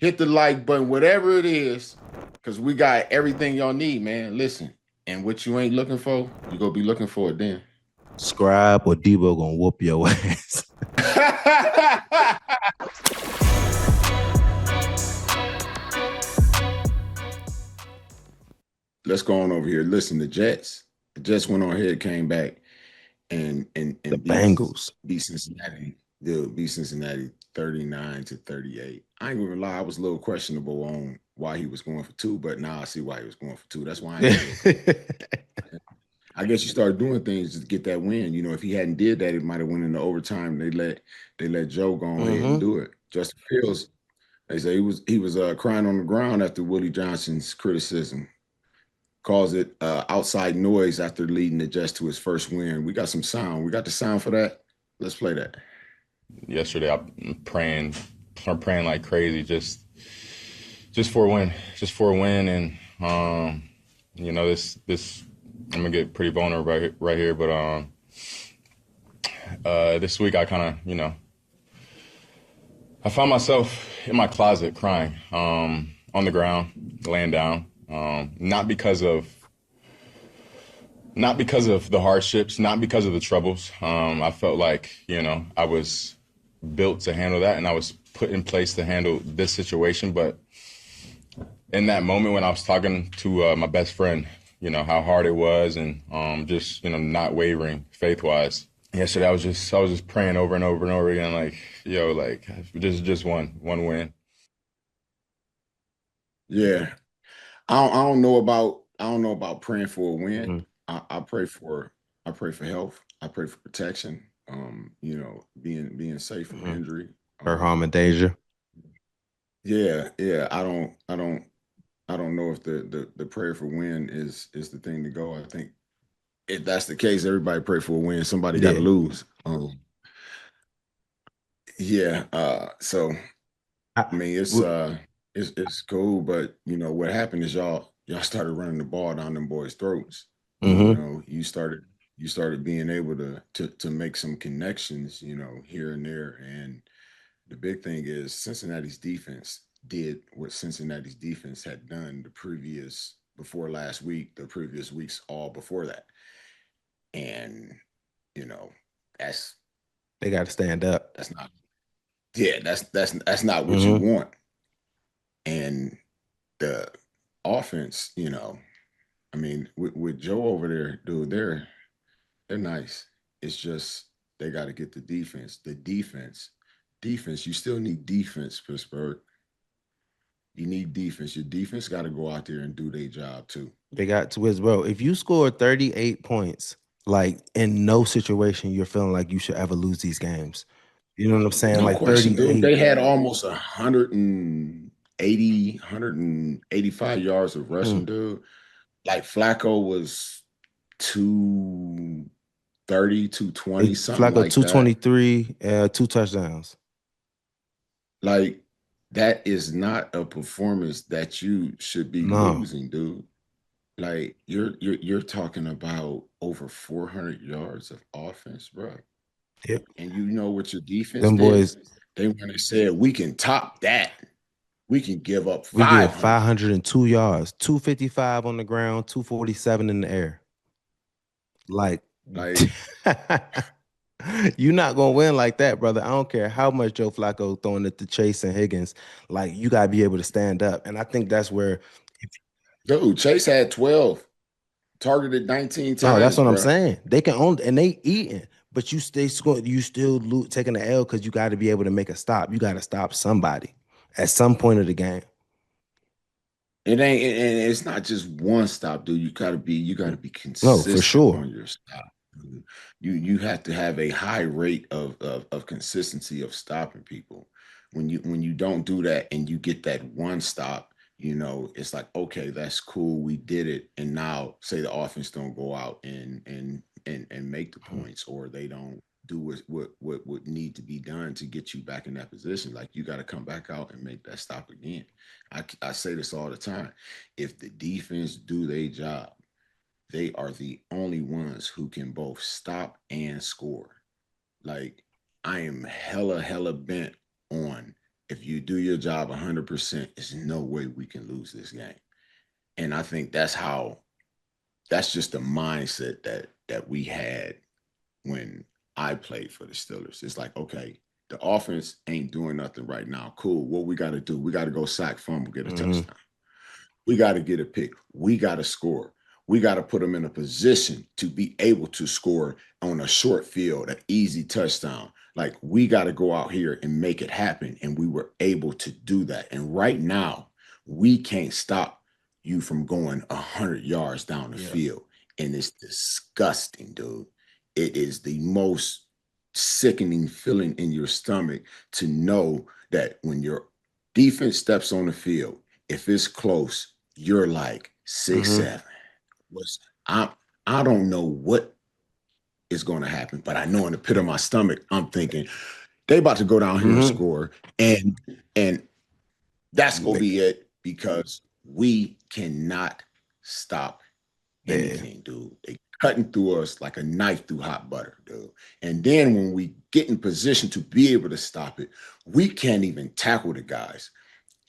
hit the like button, whatever it is, because we got everything y'all need, man. Listen, and what you ain't looking for, you gonna be looking for it then. Scribe or Deebo gonna whoop your ass. Let's go on over here. Listen, the Jets went on ahead, came back, and and The and beat Bengals. beat Cincinnati. They'll beat Cincinnati 39-38. I ain't gonna lie, I was a little questionable on why he was going for two, but now I see why he was going for two. That's why I ain't say okay. I guess you start doing things to get that win. You know, if he hadn't did that, it might have went into overtime. They let Joe go on ahead and Mm-hmm. do it. Justin Fields, they say he was crying on the ground after Willie Johnson's criticism. Calls it outside noise after leading the Jets to his first win. We got some sound. We got the sound for that. Let's play that. Yesterday I'm praying like crazy, just for a win, and this I'm gonna get pretty vulnerable right here, but this week I kind of I found myself in my closet crying, on the ground, laying down, not because of the hardships, not because of the troubles. I felt like, I was built to handle that and I was put in place to handle this situation. But in that moment when I was talking to my best friend, how hard it was and just, not wavering faith wise. Yesterday I was just praying over and over and over again, like, like just one win. Yeah, I don't know about praying for a win. Mm-hmm. I pray for health. I pray for protection. Being safe from Mm-hmm. injury. Her Um, harm and danger. yeah. I don't know if the prayer for win is the thing to go. I think if that's the case, everybody pray for a win. Somebody got to Yeah. lose. Yeah. So I I, mean, w- it's cool, but what happened is y'all started running the ball down them boys' throats. mm-hmm. You started being able to make some connections, here and there. And the big thing is Cincinnati's defense did what Cincinnati's defense had done before last week, the previous weeks all before that. And you know, that's They got to stand up. that's not yeah, that's not what you Mm-hmm. want. And the offense, I mean, with Joe over there, dude, they're nice. It's just they got to get the defense. Defense. You still need defense, Pittsburgh. You need defense. Your defense got to go out there and do their job too. They got to as well. If you score 38 points, like in no situation, you're feeling like you should ever lose these games. You know what I'm saying? No Like question, dude. 38. They had almost 185 yards of Mm. rushing, dude. Like Flacco was 230, 220, something Flacco like that. 223, 2 touchdowns. Like that is not a performance that you should be No. losing, dude. Like you're talking about over 400 yards of offense, bro. Yep. And you know what your defense Them did? boys, They went and said we can top that. We can give up we did 500. 502 yards, 255 on the ground, 247 in the air. Like, Like, you're not gonna win like that, brother. I don't care how much Joe Flacco throwing it to Chase and Higgins. Like, you gotta be able to stand up, and I think that's where. dude, Chase had 12, targeted 19 No, that's times, what I'm bro. saying. They can own and they eating, but you stay score. You still taking the L because you got to be able to make a stop. You got to stop somebody at some point of the game. It ain't, and it's not just one stop, dude. You gotta be No, for consistent sure. on your stop. Dude. You have to have a high rate of consistency of stopping people. When you don't do that and you get that one stop, it's like, okay, that's cool, we did it. And now say the offense don't go out and make the points, or they don't do what would need to be done to get you back in that position. Like you got to come back out and make that stop again. I say this all the time. If the defense do their job, they are the only ones who can both stop and score. Like I am hella bent on if you do your job 100%, there's no way we can lose this game. And I think that's just the mindset that we had when I played for the Steelers. It's like, okay, the offense ain't doing nothing right now. Cool. What we got to do? We got to go sack, fumble, get a Mm-hmm. touchdown. We got to get a pick. We got to score. We got to put them in a position to be able to score on a short field, an easy touchdown. Like we got to go out here and make it happen. And we were able to do that. And right now, we can't stop you from going 100 yards down the Yeah. field. And it's disgusting, dude. It is the most sickening feeling in your stomach to know that when your defense steps on the field, if it's close, you're like 6, Mm-hmm. 7. What's I don't know what is going to happen, but I know in the pit of my stomach, I'm thinking they about to go down here and Mm-hmm. score, and that's gonna They, be it because we cannot stop they, anything, dude. They cutting through us like a knife through hot butter, dude. And then when we get in position to be able to stop it, we can't even tackle the guys.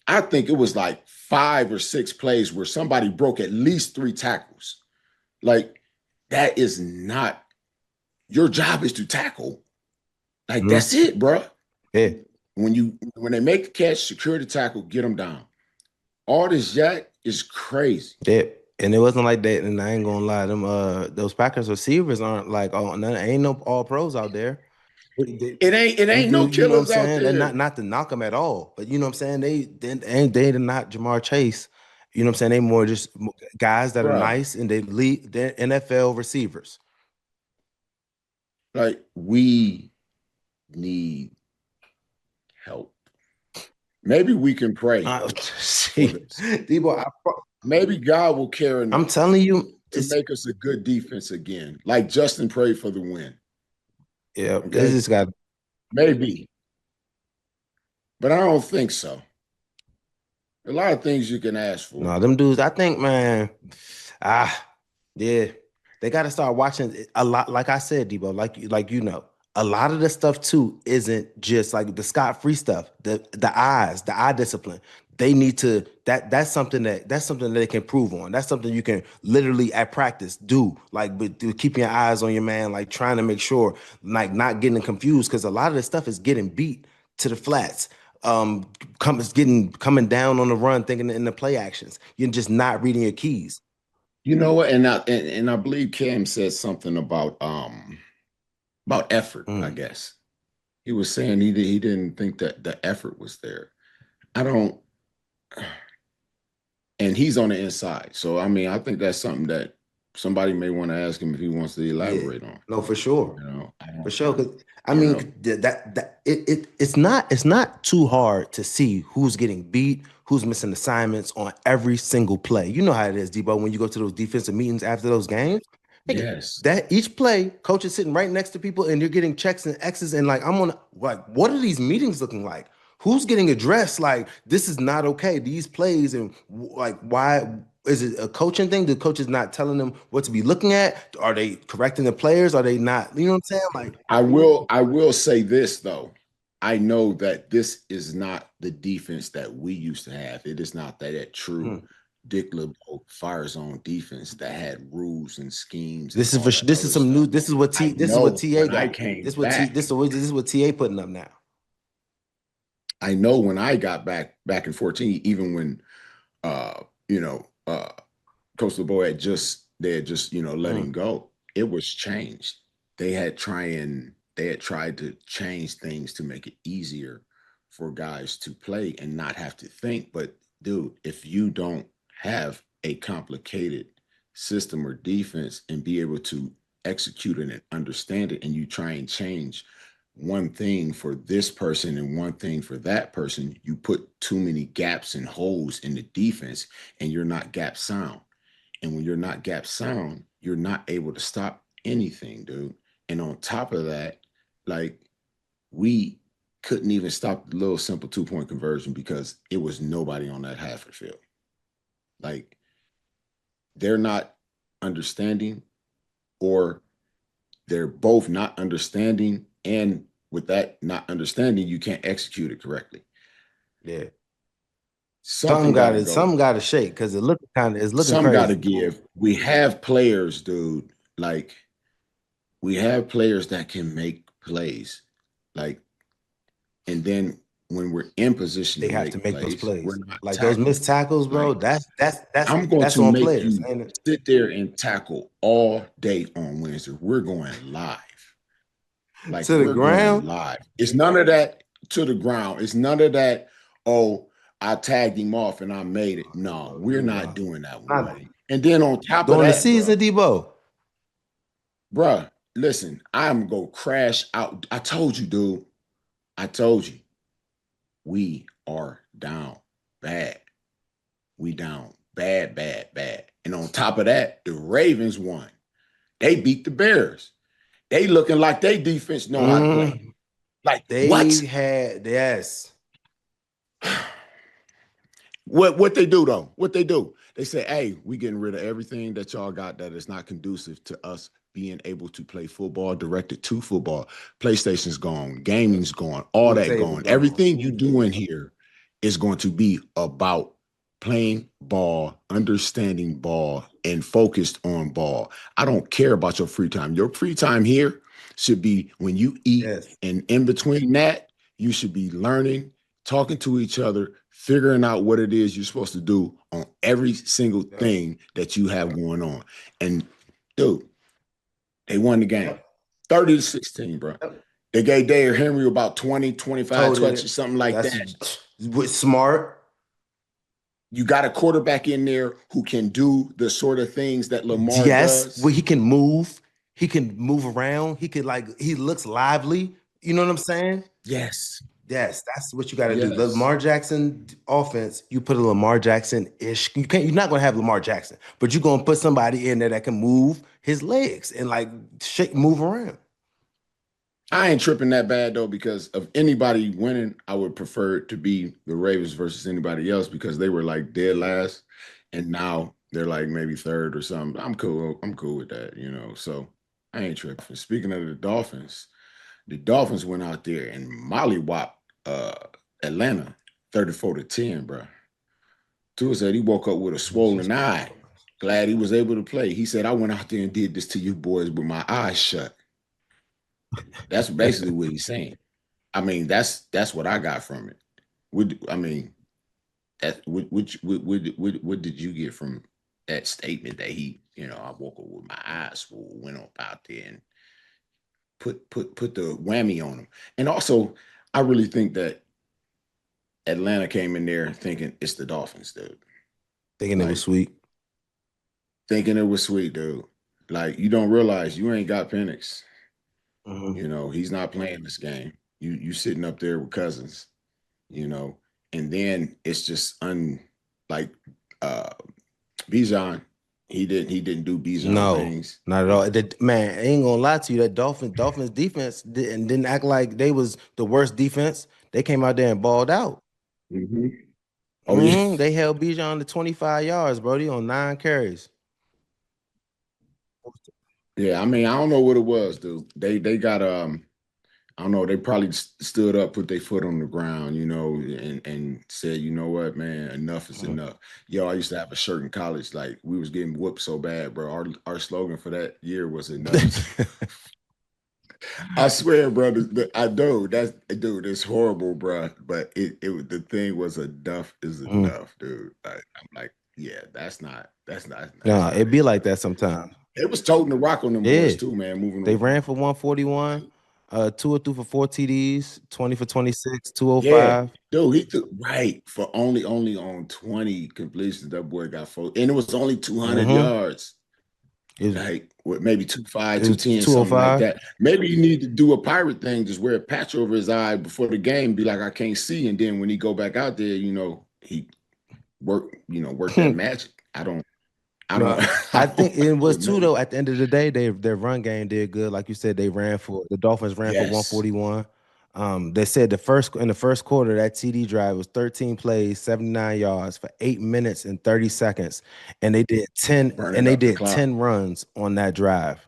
I think it was like 5 or 6 plays where somebody broke at least 3 tackles. Like that is not your job is to tackle. Like mm-hmm. that's it, bro. Yeah. When they make the catch, secure the tackle, get them down. All this jack is crazy. Yeah. And it wasn't like that, and I ain't gonna lie, those Packers receivers aren't like ain't no all pros out there. It You ain't do, no you know what I'm killers out saying? And there. not to knock them at all, but you know what I'm saying? They're not Jamar Chase. You know what I'm saying? They more just guys that are Bruh. nice and they're NFL receivers. Like we need help. Maybe we can pray for See, this. Deebo, Maybe God will care I'm enough telling you, to make us a good defense again, like Justin prayed for the win. yeah, this Okay, just got maybe, but I don't think so. A lot of things you can ask for. no them dudes. I think, man, ah, yeah, they got to start watching a lot. Like I said, Debo, a lot of the stuff too isn't just like the Scott free stuff. The eyes, the eye discipline. They need to that's something that they can prove on. That's something you can literally at practice do. Like, but keeping your eyes on your man, like trying to make sure, like not getting confused because a lot of this stuff is getting beat to the flats. Coming down on the run, thinking in the play actions. You're just not reading your keys. You know what? And I believe Cam said something about effort. I Mm. guess he was saying he didn't think that the effort was there. I don't, and he's on the inside. So I mean, I think that's something that somebody may want to ask him if he wants to Yeah, elaborate on. no, for sure. You know, I For don't, sure, because I you mean know, it's not too hard to see who's getting beat, who's missing assignments on every single play. You know how it is, Debo, when you go to those defensive meetings after those games. Nigga, yes. that each play, coach is sitting right next to people, and you're getting checks and X's, and like I'm on like, what are these meetings looking like? Who's getting addressed? Like this is not okay. These plays and like why is it a coaching thing? The coach is not telling them what to be looking at? Are they correcting the players? Are they not? You know what I'm saying? Like. I will say this though. I know that this is not the defense that we used to have. It is not that true Mm. Dick LeBeau fire zone defense that had rules and schemes and This is all for that this is other some new. stuff. This is what I This is what know TA when I got. came This what T back, this is what TA putting up now. I know when I got back in 14, even when uh, you know, Coach LeBeau they had just let Mm. him go. It was changed. They had tried to change things to make it easier for guys to play and not have to think. But dude, if you don't have a complicated system or defense and be able to execute it and understand it, and you try and change one thing for this person and one thing for that person, you put too many gaps and holes in the defense and you're not gap sound. And when you're not gap sound, you're not able to stop anything, dude. And on top of that, like we couldn't even stop the little simple 2-point conversion because it was nobody on that half of the field. Like they're not understanding, or they're both not understanding. And with that not understanding, you can't execute it correctly. Yeah. Something got to go. Something got to shake because it's looking Some got to crazy. give. We have players, dude. Like we have players that can make plays. Like, and then when we're in position They to have to make make those plays, we're plays. not Like those tackling. missed tackles, bro. Like I'm going That's to on make players, you ain't it? sit there and tackle all day on Wednesday. We're going live. Like To the we're going ground. live. It's none of that to the ground. It's none of that. Oh, I tagged him off and I made it. No, we're not No. doing that one, Not buddy. And then on top of during the that, season, Deebo. bruh, listen, I'm gonna crash out. I told you, dude. I told you, we are down bad. We down bad, bad, bad. And on top of that, the Ravens won. They beat the Bears. They looking like they defense know how to play. Mm, Like they what? had yes. What they do though? What they do? They say, "Hey, we getting rid of everything that y'all got that is not conducive to us being able to play football, directed to football. PlayStation's gone, gaming's gone, all Food that table gone. gone. Everything you do in here is going to be about playing ball, understanding ball, and focused on ball. I don't care about your free time. Your free time here should be when you eat, Yes. and in between that, you should be learning, talking to each other, figuring out what it is you're supposed to do on every single Yep. thing that you have going on. And dude, they won the game Yep. 30-16, bro. Yep. They gave Dare Henry about 20, 25 Told it. touches, something like That's that. with smart. You got a quarterback in there who can do the sort of things that Lamar Yes, does. where he can move. He can move around. He could he looks lively. You know what I'm saying? Yes. Yes, that's what you got to do. The Yes. Lamar Jackson offense, you put a Lamar Jackson-ish. You're not gonna have Lamar Jackson, but you're gonna put somebody in there that can move his legs and like shake, move around. I ain't tripping that bad though, because of anybody winning, I would prefer it to be the Ravens versus anybody else because they were like dead last, and now they're like maybe third or something. I'm cool. I'm cool with that, you know. So I ain't tripping. Speaking of the Dolphins went out there and mollywopped uh Atlanta 34-10, bro. Tua said he woke up with a swollen eye. Glad he was able to play. He said, I went out there and did this to you boys with my eyes shut. That's basically what he's saying. I mean, that's what I got from it. I mean, what did you get from that statement that he, I woke up with my eyes full, went up out there and put the whammy on him. And also, I really think that Atlanta came in there thinking it's the Dolphins, dude. Thinking it was Like sweet. thinking it was sweet, dude. Like you don't realize you ain't got Penix. Mhm. He's not playing this game. You sitting up there with Cousins, and then it's just like uh Bijan. He didn't do Bijan No, things. not at all. Man, I ain't gonna lie to you. That Dolphins defense didn't act like they was the worst defense. They came out there and balled out. Mhm. Oh yeah. They held Bijan to 25 yards, Brody, on 9 carries. Yeah, I mean, I don't know what it was, dude. They got I don't know, they probably stood up, put their foot on the ground, and said, you know what, man, enough is Mhm. enough. Yo, I used to have a shirt in college, like we was getting whooped so bad, bro. Our slogan for that year was enough is I swear, brother. I know that's dude. It's horrible, bro. But the thing was enough is Mhm. enough, dude. I'm like, yeah, that's Nah, not it be it, like bro. that sometimes. It was toting the rock on them boys Yeah. too, man. Moving They them ran for around, 141, like 2 or 3 for 4 TDs, 20 for 26, yeah, 205. dude. He took right for only on 20 completions. That boy got four, and it was only 200 Mm-hmm. yards. It, Like what, maybe 2.5, it was 210, something like 205. that. Maybe you need to do a pirate thing, just wear a patch over his eye before the game, be like, I can't see. And then when he go back out there, he work that magic. I don't No, I I don't think it was too know. though. At the end of the day, their run game did good. Like you said, the Dolphins ran for Yes. 141. They said in the first quarter, that TD drive was 13 plays, 79 yards for 8 minutes and 30 seconds. And they did 10 Burning up the clock. 10 runs on that drive.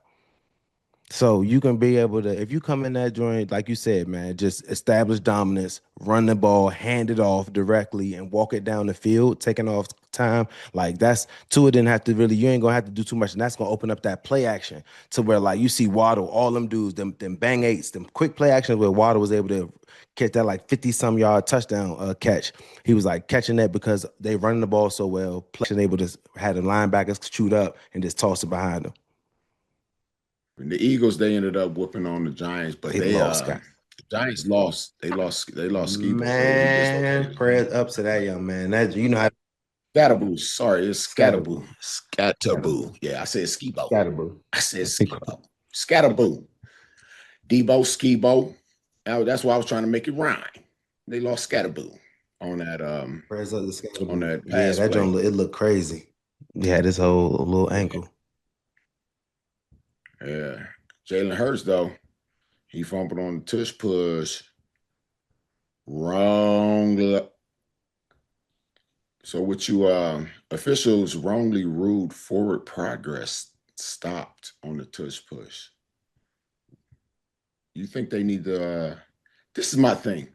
So you can be able to, if you come in that joint, like you said, man, just establish dominance, run the ball, hand it off directly, and walk it down the field, taking off time. Like that's Tua didn't have to really, you ain't gonna have to do too much, and that's gonna open up that play action to where like you see Waddle, all them dudes, them bang eights, them quick play actions where Waddle was able to catch that like 50-some yard touchdown catch. He was like catching that because they running the ball so well, playing able to had the linebackers shoot up and just toss it behind them. And the Eagles, they ended up whooping on the Giants, but They lost, guys. the Giants lost. They lost Skibo, so he Man, dislocated. prayers up to that young man. That you know how Scatterboo. Sorry, it's Scatterboo. Scatterboo. Yeah, I said Skibo. Scatterboo. I said Skibo. Scatterboo. Deebo, Skibo. That's why I was trying to make it rhyme. They lost Scatterboo on that Prayers up to Scatterboo. on that Yeah, pass that play. joint it looked crazy. He had his whole little ankle. Yeah. Jalen Hurts, though, he fumbled on the tush push. Wrong. So what you officials wrongly ruled forward progress stopped on the tush push. You think they need to this is my thing.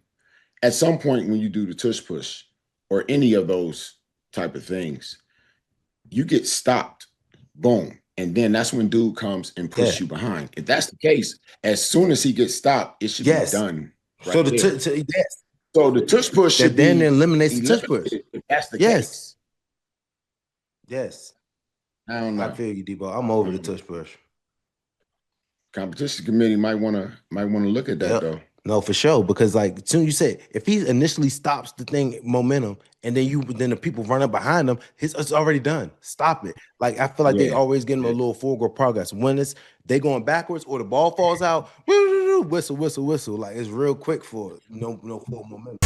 At some point when you do the tush push or any of those type of things, you get stopped. Boom. And then that's when dude comes and push you behind. If that's the case, as soon as he gets stopped, it should be done. Right so yes. So the tush push should then be eliminates the tush push. if that's the case. Yes. I don't know. I feel you, Deebo. I'm over the tush push. Competition committee might want to look at that though. No, for sure. Because like soon you said, if he initially stops the thing momentum, and then the people running behind him, it's already done. Stop it. Like I feel like they always getting a little forward progress. When they going backwards or the ball falls out, whistle, whistle, whistle. Like it's real quick for no full momentum.